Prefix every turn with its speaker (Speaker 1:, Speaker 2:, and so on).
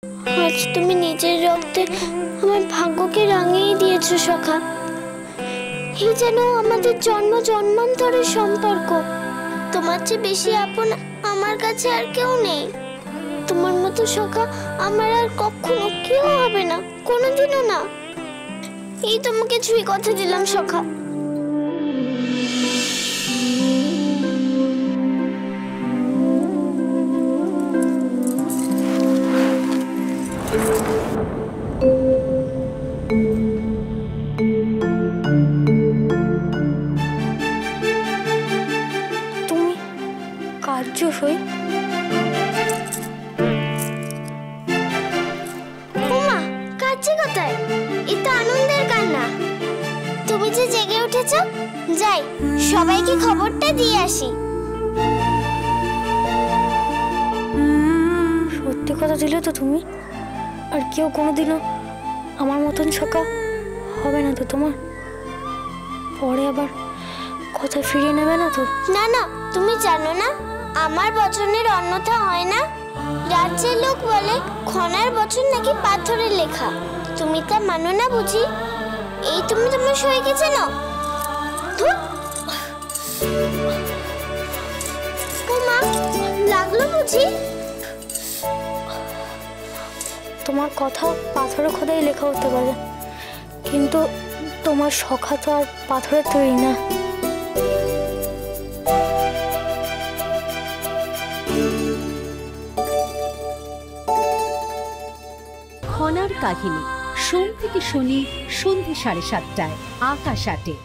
Speaker 1: আজ তুমি নিজের রক্তে আমার ভাগ্যকে রাঙিয়ে দিয়েছো সখা। এই যেন আমাদের জন্ম জন্মান্তরের সম্পর্ক। তোমার চেয়ে বেশি আপন আমার কাছে আর কেউ নেই। তোমার মতো সখা আমার আর কখনো কেউ হবে না, কোনোদিনও না। এই তোমাকে ছুঁয়ে কথা দিলাম সখা। তুমি কাঁদছো সই? ওমা, কাঁদছে কোথায়? এই তো আনন্দের কান্না। তুমি যে জেগে উঠেছো, যাই সবাইকে খবরটা দিয়ে আসি। সত্যি কথা দিলে তো তুমি? আর কেউ কোনোদিনও আমার মতন সখা হবে না তো তোমার? পরে আবার কথা ফিরিয়ে নেবে না তো? না না, তুমি জানো না আমার বচনের অন্যথা হয় না। রাজ্যের লোক বলে খনার বচন নাকি পাথরের লেখা। তুমি তা মানো না বুঝি? এই তুমি তোমার সইকে চেনো? মা, লাগলো বুঝি? তোমার কথা পাথরে খোদাই লেখা হতে পারে, কিন্তু তোমার সখা তো আর পাথরের তৈরি না।
Speaker 2: খনার কাহিনী সোম থেকে শনি সন্ধ্যে 7:30টায় আকাশ 8-এ।